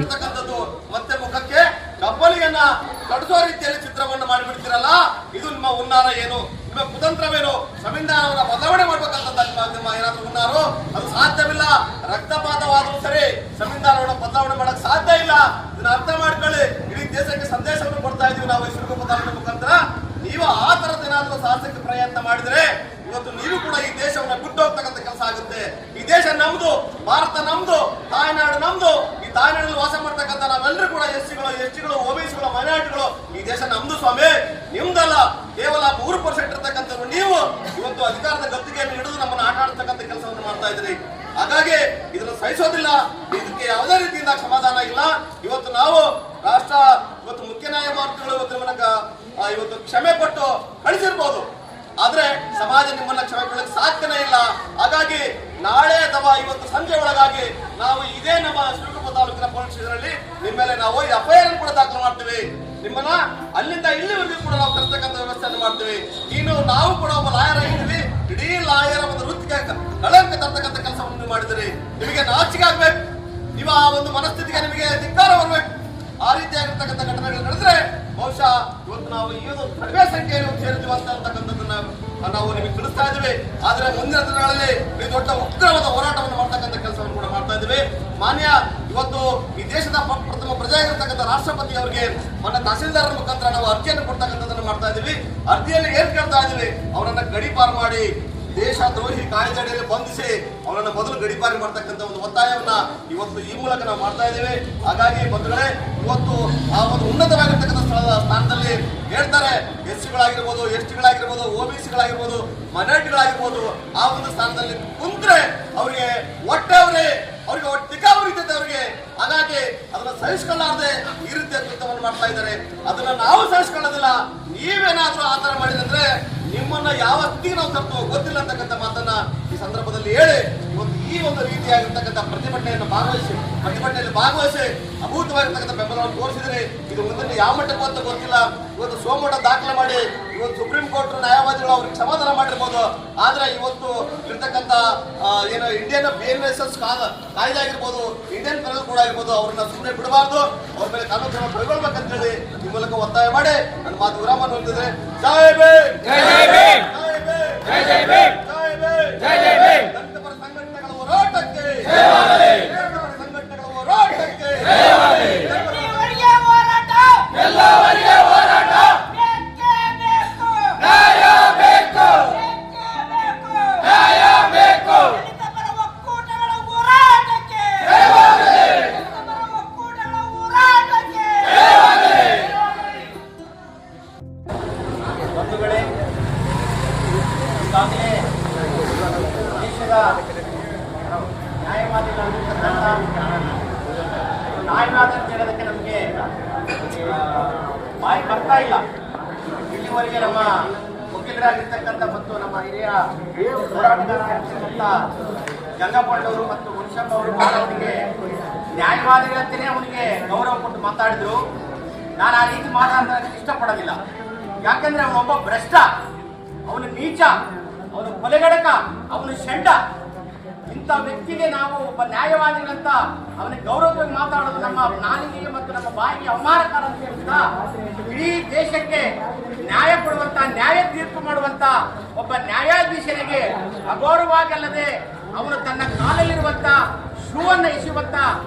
ಇರ್ತಕ್ಕಂಥದ್ದು ಮತ್ತೆ ಮುಖಕ್ಕೆ ಕಬ್ಬಲಿಯನ್ನ ಕಡಿಸೋ ರೀತಿಯಲ್ಲಿ ಚಿತ್ರವನ್ನು ಮಾಡಿಬಿಡ್ತೀರಲ್ಲ, ಇದು ನಿಮ್ಮ ಹುನ್ನಾರ ಏನು? ನಿಮ್ಮ ಕುತಂತ್ರವೇನು? ಸಂವಿಧಾನವನ್ನ ಬದಲಾವಣೆ ಮಾಡ್ಬೇಕಂತ ನಿಮ್ಮ ಏನಾದ್ರು ಹುನ್ನಾರು? ಅದು ಸಾಧ್ಯವಿಲ್ಲ. ರಕ್ತಪಾತವಾದರೂ ಸರಿ ಸಂವಿಧಾನವನ್ನ ಬದಲಾವಣೆ ಮಾಡಕ್ ಸಾಧ್ಯ ಇಲ್ಲ. ಇದನ್ನ ಅರ್ಥ ಮಾಡ್ಕೊಳ್ಳಿ. ಇಡೀ ದೇಶಕ್ಕೆ ಸಂದೇಶವನ್ನು ಕೊಡ್ತಾ ಇದೀವಿ ನಾವು ಈ ಶುಲ್ಕ ಬದಲಾವಣೆ ಮುಖಾಂತರ. ನೀವು ಆ ತರದ ಏನಾದ್ರೂ ಸಾಹಸಕ್ಕೆ ಪ್ರಯತ್ನ ಮಾಡಿದ್ರೆ ಇವತ್ತು ನೀವು ಕೂಡ ಈ ದೇಶವನ್ನ ಬಿಟ್ಟು ಹೋಗ್ತಕ್ಕಂಥ ಕೆಲಸ ಆಗುತ್ತೆ. ಈ ದೇಶ ನಮ್ದು, ಭಾರತ ನಮ್ದು, ತಾಯ್ನಾಡು ನಮ್ದು. ಈ ತಾಯ್ನಾಡಲ್ಲಿ ವಾಸ ಮಾಡ್ತಕ್ಕಂಥ ನಾವೆಲ್ಲರೂ ಕೂಡ ಎಸ್ಟಿಗಳು, ಓಬಿಸಿಗಳು, ಮೈನಾರಿಟಿಗಳು. ಈ ದೇಶ ನಮ್ದು ಸ್ವಾಮಿ, ನಿಮ್ದಲ್ಲ. ಕೇವಲ 3% ಇರ್ತಕ್ಕಂಥವ್ರು ನೀವು ಇವತ್ತು ಅಧಿಕಾರದ ಗದ್ದುಗೆಯನ್ನು ಹಿಡಿದು ನಮ್ಮನ್ನು ಆಟ ಆಡ್ತಕ್ಕಂಥ ಕೆಲಸವನ್ನು ಮಾಡ್ತಾ ಇದ್ರಿ. ಹಾಗಾಗಿ ಇದನ್ನು ಸಹಿಸೋದಿಲ್ಲ. ಇದಕ್ಕೆ ಯಾವುದೇ ರೀತಿಯಿಂದ ಸಮಾಧಾನ ಇಲ್ಲ. ಇವತ್ತು ನಾವು ರಾಷ್ಟ್ರ ಇವತ್ತು ಮುಖ್ಯ ನ್ಯಾಯಮೂರ್ತಿಗಳು ಇವತ್ತು ಕ್ಷಮೆ ಕೊಟ್ಟು ಕಳಿಸಿರ್ಬೋದು, ಆದ್ರೆ ಸಮಾಜ ನಿಮ್ಮನ್ನ ಕ್ಷಮೆ ಕೊಡಲಿಕ್ಕೆ ಸಾಧ್ಯನೇ ಇಲ್ಲ. ಹಾಗಾಗಿ ನಾಳೆ ಅಥವಾ ಇವತ್ತು ಸಂಜೆ ಒಳಗಾಗಿ ನಾವು ಇದೇ ನಮ್ಮ ಶಿವಮೊಗ್ಗ ತಾಲೂಕಿನ ಪೊಲೀಸ್ ಸ್ಟೇಷನ್ನಲ್ಲಿ ನಿಮ್ಮ ಮೇಲೆ ನಾವು FIR ಕೂಡ ದಾಖಲು ಮಾಡ್ತೀವಿ. ನಿಮ್ಮನ್ನ ಅಲ್ಲಿಂದ ಇಲ್ಲಿವರೆಗೂ ಕೂಡ ನಾವು ಕರೆಸ್ತಕ್ಕಂಥ ವ್ಯವಸ್ಥೆಯನ್ನು ಮಾಡ್ತೀವಿ. ಇನ್ನು ನಾವು ಕೂಡ ಒಬ್ಬ ಲಾಯರ್ ಆಗಿದ್ವಿ. ಇಡೀ ಲಾಯರ ಒಂದು ವೃತ್ತಿಗೆ ಕಳಂಕ ತರ್ತಕ್ಕಂಥ ಕೆಲಸವನ್ನು ನೀವು ಮಾಡಿದಿರಿ. ನಿಮಗೆ ನಾಚಿಕೆ ಆಗ್ಬೇಕು. ನೀವು ಆ ಒಂದು ಮನಸ್ಥಿತಿಗೆ ನಿಮಗೆ ಧಿಕ್ಕಾರ ಬರ್ಬೇಕು. ಆ ರೀತಿಯಾಗಿರ್ತಕ್ಕಂಥ ಘಟನೆಗಳು ನಡೆದ್ರೆ ಬಹುಶಃ ಇವತ್ತು ನಾವು ಈ ಒಂದು ಕಡಿಮೆ ಸಂಖ್ಯೆಯಲ್ಲಿ ಸೇರಿದ್ವಿ ಅಂತಕ್ಕಂಥದ್ದನ್ನ ನಾವು ನಿಮಗೆ ತಿಳಿಸ್ತಾ ಇದ್ದೀವಿ. ಆದ್ರೆ ಮುಂದಿನ ದಿನಗಳಲ್ಲಿ ಈ ದೊಡ್ಡ ಉಗ್ರವಾದ ಹೋರಾಟವನ್ನು ಮಾಡ್ತಕ್ಕಂಥ ಕೆಲಸವನ್ನು ಕೂಡ ಮಾಡ್ತಾ ಇದ್ದೀವಿ. ಮಾನ್ಯ ಇವತ್ತು ಈ ದೇಶದ ಪ್ರಥಮ ಪ್ರಜೆ ಆಗಿರ್ತಕ್ಕಂಥ ರಾಷ್ಟ್ರಪತಿ ಅವರಿಗೆ ಮೊನ್ನೆ ತಹಸೀಲ್ದಾರ್ ಮುಖಾಂತರ ನಾವು ಅರ್ಜಿಯನ್ನು ಕೊಡ್ತಕ್ಕಂಥದ್ದನ್ನು ಮಾಡ್ತಾ ಇದ್ದೀವಿ. ಅರ್ಜಿಯಲ್ಲಿ ಏನ್ ಕೇಳ್ತಾ ಇದ್ದೀವಿ? ಅವರನ್ನ ಗಡೀಪಾರು ಮಾಡಿ ದೇಶ ದ್ರೋಹಿ ಕಾಯ್ದೆಯಲ್ಲಿ ಬಂಧಿಸಿ ಅವರನ್ನ ಮೊದಲು ಗಡೀಪಾರಿ ಮಾಡ್ತಕ್ಕಂಥ ಒಂದು ಒತ್ತಾಯವನ್ನ ಇವತ್ತು ಈ ಮೂಲಕ ನಾವು ಮಾಡ್ತಾ ಇದ್ದೇವೆ. ಹಾಗಾಗಿ ಬಂಧುಗಳೇ, ಇವತ್ತು ಆ ಒಂದು ಉನ್ನತವಾಗಿರ್ತಕ್ಕಂಥ ಸ್ಥಾನದಲ್ಲಿ ಹೇಳ್ತಾರೆ, SCಗಳಾಗಿರ್ಬೋದು, STಗಳಾಗಿರ್ಬೋದು, OBCಗಳಾಗಿರ್ಬೋದು, ಮೈನಾರಿಟಿಗಳಾಗಿರ್ಬೋದು, ಆ ಒಂದು ಸ್ಥಾನದಲ್ಲಿ ಕುಂತ್ರೆ ಅವರಿಗೆ ಅವ್ರಿಗೆ ಟಿಕಾ ಉರಿತೈತೆ ಅವರಿಗೆ. ಹಾಗಾಗಿ ಅದನ್ನ ಸಹಿಸ್ಕೊಳ್ಳಾರದೆ ಈ ರೀತಿಯ ಕೃತ್ಯವನ್ನು ಮಾಡ್ತಾ ಇದ್ದಾರೆ. ಅದನ್ನ ನಾವು ಸಹಿಸ್ಕೊಳ್ಳೋದಿಲ್ಲ. ನೀವೇನಾದ್ರೂ ಆ ತರ ಮಾಡಿದ್ರೆ ನಿಮ್ಮನ್ನ ಯಾವ ಸ್ಥಿತಿಗೆ ನಾವು ತಪ್ಪು ಗೊತ್ತಿಲ್ಲ ಅಂತಕ್ಕಂಥ ಮಾತನ್ನ ಈ ಸಂದರ್ಭದಲ್ಲಿ ಹೇಳಿ ಇವತ್ತು ಈ ಒಂದು ರೀತಿಯಾಗಿರ್ತಕ್ಕಂಥ ಪ್ರತಿಭಟನೆಯಲ್ಲಿ ಭಾಗವಹಿಸಿ ಅಭೂತವಾಗಿರ್ತಕ್ಕಂಥ ಬೆಂಬಲವನ್ನು ತೋರಿಸಿದ್ರೆ ಇದು ಮುಂದೆ ಯಾವ ಮಟ್ಟಕ್ಕೂ ಅಂತ ಗೊತ್ತಿಲ್ಲ. ಇವತ್ತು ಸೋಮೋಟ ದಾಖಲೆ ಮಾಡಿ ಇವತ್ತು ಸುಪ್ರೀಂ ಕೋರ್ಟ್ ನ್ಯಾಯವಾದಿಗಳು ಅವ್ರಿಗೆ ಸಮಾಧಾನ ಮಾಡಿರ್ಬೋದು. ಆದ್ರೆ ಇವತ್ತು ಇರ್ತಕ್ಕಂಥ ಏನು ಇಂಡಿಯನ್ BNSS ಕಾಯ್ದೆ ಆಗಿರ್ಬೋದು, ಇಂಡಿಯನ್ ಪೆನಲ್ ಕೋಡ್ ಆಗಿರ್ಬೋದು, ಅವ್ರನ್ನ ಸುಮ್ಮನೆ ಬಿಡಬಾರ್ದು. ಅವ್ರ ಮೇಲೆ ಕಾನೂನು ಕ್ರಮ ಕೈಗೊಳ್ಬೇಕಂತ ಹೇಳಿ ಈ ಮೂಲಕ ಒತ್ತಾಯ ಮಾಡಿ ನನ್ನ ಮಾತು ವಿರಾಮ ಹೊಂದಿದ್ರೆ ಜೈ ಭೀಮ್, ಜೈ ಭೀಮ್, ಜೈ ಭೀಮ್, ಜೈ ಭೀಮ್, ಜೈ ಭೀಮ್, ಜೈ ಭೀಮ್. ದಲಿತರ ಸಂಘಟನೆಗಳ ಹೋರಾಟಕ್ಕೆ ಸಂಘಟನೆಗಳ ಹೋರಾಟಕ್ಕೆ ಎಲ್ಲವರಿಗೆ ಹೋರಾಟ, ಎಲ್ಲವರಿಗೆ ಹೋರಾಟ. ನ್ಯಾಯ ಬೇಕು, ನ್ಯಾಯ ಬೇಕು. ದಲಿತರ ಒಕ್ಕೂಟಗಳ ಹೋರಾಟಕ್ಕೆ, ದಲಿತರ ಒಕ್ಕೂಟಗಳ ಹೋರಾಟಕ್ಕೆ. ಬಂಧುಗಳೇ, ಈಗಾಗಲೇ ದೇಶದ ನ್ಯಾಯವಾದ ಕೇಳೋದಕ್ಕೆ ನಮಗೆ ಬಾಯಿ ಬರ್ತಾ ಇಲ್ಲ. ಇಲ್ಲಿವರೆಗೆ ನಮ್ಮ ವಕೀಲರಾಗಿರ್ತಕ್ಕಂಥ ಮತ್ತು ನಮ್ಮ ಹಿರಿಯ ಹೋರಾಟಗಾರರಾಗಿರ್ತಕ್ಕಂಥ ಗಂಗಪ್ಪಣ್ಣವರು ಮತ್ತು ಮುನ್ಷಪ್ಪ ಅವರು ಅವರಿಗೆ ನ್ಯಾಯವಾದಿಗಳಂತೆಯೇ ಅವನಿಗೆ ಗೌರವ ಕೊಟ್ಟು ಮಾತಾಡಿದ್ರು. ನಾನು ಆ ರೀತಿ ಮಾತಾಡೋದಕ್ಕೆ ಇಷ್ಟಪಡೋದಿಲ್ಲ. ಯಾಕಂದ್ರೆ ಅವನೊಬ್ಬ ಭ್ರಷ್ಟ, ಅವನು ನೀಚ, ಅವನು ಕೊಲೆಗಡಕ, ಅವನು ಷಂಡ. ಇಂಥ ವ್ಯಕ್ತಿಗೆ ನಾವು ಒಬ್ಬ ನ್ಯಾಯವಾದಿಗಳಂತ ಅವನಿಗೆ ಗೌರವವಾಗಿ ಮಾತಾಡೋದು ನಮ್ಮ ನಾಲಿಗೆಗೆ ಮತ್ತು ನಮ್ಮ ಬಾಯಿಗೆ ಅವಮಾನಕಾರ ಅಂತ ಹೇಳ್ತಾ ಇಡೀ ದೇಶಕ್ಕೆ ನ್ಯಾಯ ಕೊಡುವಂತ, ನ್ಯಾಯ ತೀರ್ಪು ಮಾಡುವಂತ ಒಬ್ಬ ನ್ಯಾಯಾಧೀಶರಿಗೆ ಅಗೌರವವಾಗಲ್ಲದೆ ಅವನು ತನ್ನ ಕಾಲಲ್ಲಿರುವಂತ ಶೂವನ್ನು ಎಸೆಯುವಂತ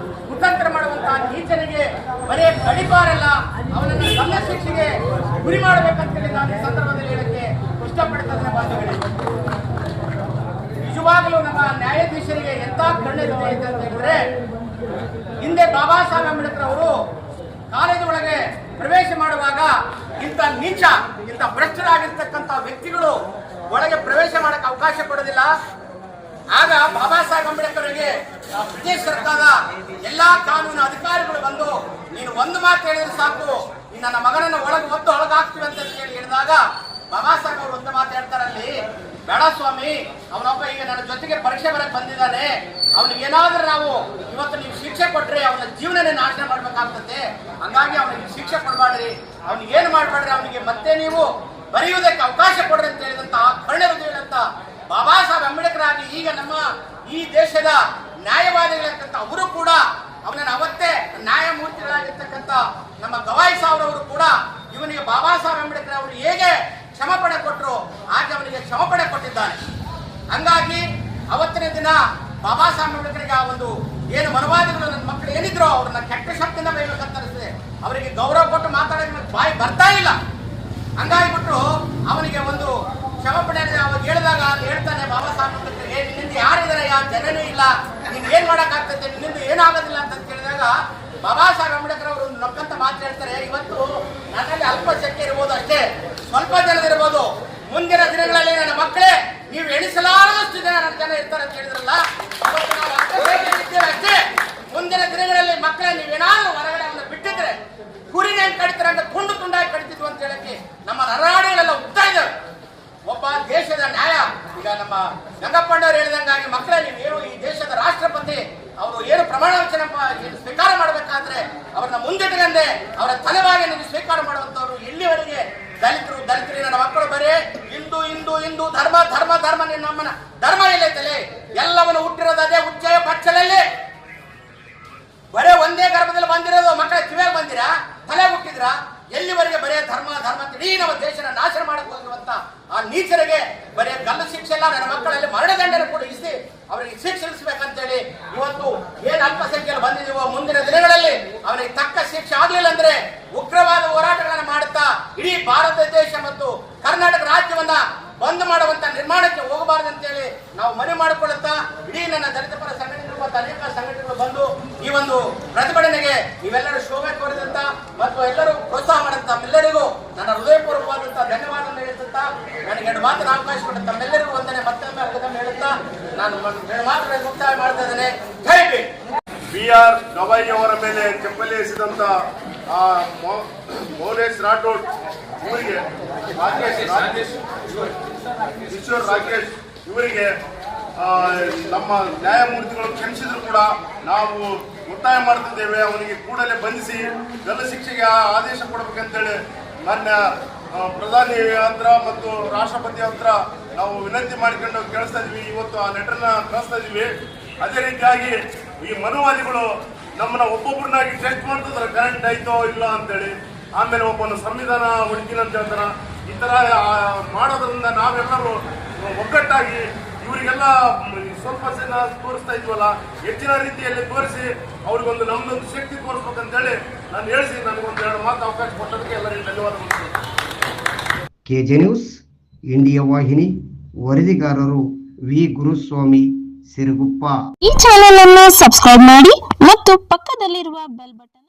ಕುತಂತ್ರ ಮಾಡುವಂತ ನೀಚನಿಗೆ ಬರೇ ಗಡಿಪಾರಲ್ಲ, ಅವನನ್ನು ಗಲ್ಲ ಶಿಕ್ಷೆಗೆ ಗುರಿ ಮಾಡಬೇಕಂತೇಳಿ ನಾನು ಈ ಸಂದರ್ಭದಲ್ಲಿ ಹೇಳಕ್ಕೆ ಇಷ್ಟಪಡ್ತೇನೆ. ಬಂಧುಗಳೇ, ನಿಜವಾಗಲೂ ನಮ್ಮ ನ್ಯಾಯಾಧೀಶರಿಗೆ ಎಂತ ಕರುಣೆ ಇದೆ ಅಂತ ಹೇಳಿದ್ರೆ, ಹಿಂದೆ ಬಾಬಾ ಸಾಹೇಬ್ ಅಂಬೇಡ್ಕರ್ ಅವರು ಕಾಲೇಜು ಒಳಗೆ ಪ್ರವೇಶ ಮಾಡುವಾಗ ಇಂಥ ನೀಚ, ಇಂಥ ಭ್ರಷ್ಟರಾಗಿರ್ತಕ್ಕಂಥ ವ್ಯಕ್ತಿಗಳು ಒಳಗೆ ಪ್ರವೇಶ ಮಾಡಕ್ಕೆ ಅವಕಾಶ ಕೊಡೋದಿಲ್ಲ. ಆಗ ಬಾಬಾ ಸಾಹೇಬ್ ಅಂಬೇಡ್ಕರ್ ಅವರಿಗೆ ಬ್ರಿಟಿಷ್ ಸರ್ಕಾರದ ಎಲ್ಲಾ ಕಾನೂನು ಅಧಿಕಾರಿಗಳು ಬಂದು, ನೀನು ಒಂದು ಮಾತು ಹೇಳಿದ್ರೆ ಸಾಕು, ನನ್ನ ಮಗನನ್ನು ಒಳಗಾಗ್ತೀವಿ ಅಂತ ಹೇಳಿ ಹೇಳಿದಾಗ ಬಾಬಾ ಸಾಹೇಬ್ ಅವರು ಒಂದು ಮಾತು ಹೇಳ್ತಾರಲ್ಲಿ, ಬೇಡ ಸ್ವಾಮಿ, ಅವನೊಬ್ಬ ಈಗ ನನ್ನ ಜೊತೆಗೆ ಪರೀಕ್ಷೆ ಬರಕ್ ಬಂದಿದ್ದಾನೆ, ಅವನಿಗೆ ಏನಾದ್ರೂ ನಾವು ಇವತ್ತು ನೀವು ಶಿಕ್ಷೆ ಕೊಟ್ರೆ ಅವನ ಜೀವನನೇ ನಾಶನ ಮಾಡ್ಬೇಕಾಗ್ತದೆ. ಹಂಗಾಗಿ ಅವನಿಗೆ ಶಿಕ್ಷೆ ಕೊಡಬೇಡ್ರಿ, ಅವನಿಗೆ ಏನು ಮಾಡಬೇಡ್ರಿ, ಅವನಿಗೆ ಮತ್ತೆ ನೀವು ಬರೆಯುವುದಕ್ಕೆ ಅವಕಾಶ ಕೊಡ್ರಿ ಅಂತ ಹೇಳಿದಂತ ಕರುಣೆ ಹೃದಯದಂತ ಬಾಬಾ ಸಾಹೇಬ್ ಅಂಬೇಡ್ಕರ್ ಆಗಿ ಈಗ ನಮ್ಮ ಈ ದೇಶದ ನ್ಯಾಯವಾದಿಗಳಂತ ಅವರು ಕೂಡ ಅವನನ್ನು ಅವತ್ತೇ ನ್ಯಾಯಮೂರ್ತಿಗಳಾಗಿರ್ತಕ್ಕಂಥ ನಮ್ಮ ಗವಾಯಿ ಸಾಹೇಬ್ ಅವರು ಕೂಡ ಇವನಿಗೆ ಬಾಬಾ ಸಾಹೇಬ್ ಅಂಬೇಡ್ಕರ್ ಅವರು ಹೇಗೆ ಕ್ಷಮಾಪಣೆ ಕೊಟ್ಟರು ಹಾಗೆ ಅವನಿಗೆ ಕ್ಷಮಾಪಣೆ ಕೊಟ್ಟಿದ್ದಾನೆ. ಹಂಗಾಗಿ ಅವತ್ತಿನ ದಿನ ಬಾಬಾ ಸಾಹೇಬ್ ಅಂಬೇಡ್ಕರ್ಗೆ ಆ ಒಂದು ಏನು ಮನವಾದಿಗಳು ನನ್ನ ಮಕ್ಕಳು ಏನಿದ್ರು ಅವ್ರನ್ನ ಕೆಟ್ಟ ಶಬ್ದದಿಂದ ಬೈಬೇಕಂತ ಅನಿಸ್ತದೆ. ಅವರಿಗೆ ಗೌರವ ಕೊಟ್ಟು ಮಾತಾಡೋಕೆ ಬಾಯಿ ಬರ್ತಾ ಇಲ್ಲ. ಹಂಗಾಗಿಬಿಟ್ರು ಅವನಿಗೆ ಒಂದು ಕ್ಷಮಾಪಣೆ ಅವಾಗ ಹೇಳಿದಾಗ ಹೇಳ್ತಾನೆ ಬಾಬಾ ಸಾಹೇಬ್ ಅಂಬೇಡ್ಕರ್ಗೆ, ನಿನ್ನಿಂದ ಯಾರಿದ್ದಾರೆ, ಯಾವ ಜನನೇ ಇಲ್ಲ, ನೀನ್ ಏನ್ ಮಾಡಕ್ಕಾಗ್ತದೆ, ನಿನ್ನಿಂದ ಏನಾಗೋದಿಲ್ಲ ಅಂತ ಕೇಳಿದಾಗ ಬಾಬಾ ಸಾಹೇಬ್ ಅಂಬೇಡ್ಕರ್ ಅವರು ಒಂದು ನಕ್ಕಂತ ಮಾತು ಹೇಳ್ತಾರೆ, ಇವತ್ತು ನನ್ನಲ್ಲಿ ಅಲ್ಪ ಸಂಖ್ಯೆ ಇರ್ಬೋದು, ಅಷ್ಟೇ ಸ್ವಲ್ಪ ಜನದಿರ್ಬೋದು, ಮುಂದಿನ ದಿನಗಳಲ್ಲಿ ನನ್ನ ಮಕ್ಕಳೇ ನೀವು ಎಣಿಸಲಾರದಷ್ಟು ಜನ ಇರ್ತಾರೆ ಅಂತ ಹೇಳಿದ್ರಲ್ಲ, ಅವತ್ತು ನಾವು ಅಷ್ಟೇ ಮುಂದಿನ ದಿನಗಳಲ್ಲಿ ಮಕ್ಕಳೇ ನೀವೇನಾದ್ರೂ ಹೊರಗಡೆ ಅವನ್ನ ಬಿಟ್ಟಿದ್ರೆ ಕುರಿನ ಹೆಂಗ್ ಕಡಿತಾರೆ ಅಂತ ತುಂಡು ತುಂಡಾಗಿ ಕಡಿತಿದ್ವು ಅಂತ ಹೇಳಕ್ಕೆ ನಮ್ಮ ನರನಾಡಿಗಳೆಲ್ಲ ಉತ್ತಾ ಇದ್ದಾವೆ. ಒಬ್ಬ ದೇಶದ ನ್ಯಾಯ, ಈಗ ನಮ್ಮ ಗಂಗಪ್ಪಣ್ಣವ್ರು ಹೇಳಿದಂಗಾಗಿ ಮಕ್ಕಳೇ ನೀವೇನು ಈ ದೇಶದ ರಾಷ್ಟ್ರಪತಿ ಅವರು ಏನು ಪ್ರಮಾಣ ವಚನ ಸ್ವೀಕಾರ ಮಾಡಬೇಕಾದ್ರೆ ಅವ್ರನ್ನ ಮುಂದಿಟ್ಟಗಂದೆ ಅವರ ತಲೆವಾಗಿ ನೀವು ಸ್ವೀಕಾರ ಮಾಡುವಂತವ್ರು ಎಲ್ಲಿವರೆಗೆ ದಲಿತರು ನನ್ನ ಮಕ್ಕಳು ಬರೇ ಹಿಂದೂ ಧರ್ಮ ಧರ್ಮ ಧರ್ಮ ನಮ್ಮನ ಧರ್ಮ ಎಲ್ಲೈತಲೆ ಎಲ್ಲವನ್ನು ಹುಟ್ಟಿರೋದು ಅದೇ ಉಚ್ಚಯ ಪಕ್ಷದಲ್ಲಿ ಬರೇ ಒಂದೇ ಗರ್ಭದಲ್ಲಿ ಬಂದಿರೋದು ಮಕ್ಕಳ ಕಿವಿಯಾಗಿ ಬಂದಿರಾ ತಲೆ ಹುಟ್ಟಿದ್ರ ಎಲ್ಲಿವರೆಗೆ ಬರೇ ಧರ್ಮ ಧರ್ಮ ಇಡೀ ನಮ್ಮ ದೇಶನ ನಾಶನ ಮಾಡಕ್ ಹೋಗಿರುವಂತ ಆ ನೀಚರಿಗೆ ಬರೇ ಗಲ್ಲು ಶಿಕ್ಷೆ ಎಲ್ಲ ನನ್ನ ಮಕ್ಕಳಲ್ಲಿ ಮರಣದಂಡನೆ ಕೂಡ ಇಸಿ ಅವರಿಗೆ ಶಿಕ್ಷಿಸಬೇಕಂತೇಳಿ ಇವತ್ತು ಏನ್ ಅಲ್ಪಸಂಖ್ಯೆಯಲ್ಲಿ ಬಂದಿದೀವೋ ಮುಂದಿನ ದಿನಗಳಲ್ಲಿ ಅವರಿಗೆ ತಕ್ಕ ಶಿಕ್ಷೆ ಆಗ್ಲಿಲ್ಲ ಅಂದ್ರೆ ಉಗ್ರವಾದ ಹೋರಾಟಗಳನ್ನು ಮಾಡುತ್ತಾ ಇಡೀ ಭಾರತ ದೇಶ ಮತ್ತು ಕರ್ನಾಟಕ ರಾಜ್ಯವನ್ನ ಬಂದ್ ಮಾಡುವಂತ ನಿರ್ಮಾಣಕ್ಕೆ ಹೋಗಬಾರದು ಅಂತೇಳಿ ನಾವು ಮನವಿ ಮಾಡಿಕೊಳ್ಳುತ್ತಾ ಇಡೀ ನನ್ನ ದಲಿತ ಪರ ಸಂಘಟನೆಗಳು ಮತ್ತು ಅನೇಕ ಸಂಘಟನೆಗಳು ಬಂದು ಈ ಒಂದು ಪ್ರತಿಭಟನೆಗೆ ನೀವೆಲ್ಲರೂ ಶೋಭೆ ಕೋರಿದಂತ ಮತ್ತು ಎಲ್ಲರೂ ಪ್ರೋತ್ಸಾಹ ಮಾಡಂತ ತಮ್ಮೆಲ್ಲರಿಗೂ ನನ್ನ ಹೃದಯಪೂರ್ವಕವಾದಂತಹ ಧನ್ಯವಾದವನ್ನು ಹೇಳುತ್ತಾ ನನಗೆ ಎರಡು ಮಾತಿನ ಅವಕಾಶ ಕೊಟ್ಟ ತಮ್ಮೆಲ್ಲರಿಗೂ ವಂದನೆ ಮತ್ತೊಮ್ಮೆ ಅರ್ಧದಮ್ಮೆ ಹೇಳುತ್ತಾ ನಾನು ಎರಡು ಮಾತುಗಳನ್ನು ಮುಕ್ತಾಯ ಮಾಡ್ತಾ ಇದ್ದೇನೆ. ಜೈ ಭೀಮ್. BR ಗವಾಯಿ ಅವರ ಮೇಲೆ ಚಪ್ಪಲಿ ಎಸೆದಂತ ಮೌಲೇಶ್ ರಾಠೋಡ್ ಇವರಿಗೆ ಕಿಶೋರ್ ರಾಕೇಶ್ ಇವರಿಗೆ ನಮ್ಮ ನ್ಯಾಯಮೂರ್ತಿಗಳು ಕ್ಷಮಿಸಿದ್ರು ಕೂಡ ನಾವು ಒತ್ತಾಯ ಮಾಡ್ತಿದ್ದೇವೆ. ಅವನಿಗೆ ಕೂಡಲೇ ಬಂಧಿಸಿ ಗಲ್ಲು ಶಿಕ್ಷೆಗೆ ಆದೇಶ ಕೊಡಬೇಕಂತೇಳಿ ಮಾನ್ಯ ಪ್ರಧಾನಿ ಹತ್ರ ಮತ್ತು ರಾಷ್ಟ್ರಪತಿ ಹತ್ರ ನಾವು ವಿನಂತಿ ಮಾಡಿಕೊಂಡು ಕೇಳಿಸ್ತಾ ಇದೀವಿ. ಇವತ್ತು ಆ ಲೆಟರ್ನ ಕಳಿಸ್ತಾ ಇದೀವಿ. ಅದೇ ರೀತಿಯಾಗಿ ಈ ಮನುವಾದಿಗಳು ನಮ್ಮನ್ನ ಒಬ್ಬೊಬ್ಬರನ್ನಾಗಿ ಟೆಸ್ಟ್ ಮಾಡ್ತಿದ್ರೆ ಕರೆಂಟ್ ಆಯ್ತೋ ಇಲ್ಲ ಅಂತೇಳಿ, ಆಮೇಲೆ ಒಬ್ಬನ ಸಂವಿಧಾನ ಹುಡುಕಿನ ಅಂತ ಹೇಳ್ತಾರ. ಈ ತರ ಮಾಡೋದ್ರಿಂದ ನಾವೆಲ್ಲರೂ ಒಗ್ಗಟ್ಟಾಗಿ ಇವರಿಗೆಲ್ಲ ಸ್ವಲ್ಪ ಜನ ತೋರಿಸ್ತಾ ಇದ್ವಲ್ಲ, ಹೆಚ್ಚಿನ ರೀತಿಯಲ್ಲಿ ತೋರಿಸಿ ಅವ್ರಿಗೊಂದು ನಮ್ದೊಂದು ಶಕ್ತಿ ತೋರಿಸ್ಬೇಕಂತೇಳಿ ನಾನು ಹೇಳಿಸಿ ನನಗೊಂದು ಎರಡು ಮಾತು ಅವಕಾಶ ಕೊಟ್ಟದಕ್ಕೆ ಎಲ್ಲರಿಗೂ ಧನ್ಯವಾದಗಳು. ಕೆಜೆ ನ್ಯೂಸ್ ಇಂಡಿಯಾ ವಾಹಿನಿ, ವರದಿಗಾರರು ವಿ ಗುರುಸ್ವಾಮಿ ಸಿರುಗುಪ್ಪ. ಈ ಚಾನೆಲ್ ಅನ್ನು ಸಬ್ಸ್ಕ್ರೈಬ್ ಮಾಡಿ ಮತ್ತು ಪಕ್ಕದಲ್ಲಿರುವ ಬೆಲ್ ಬಟನ್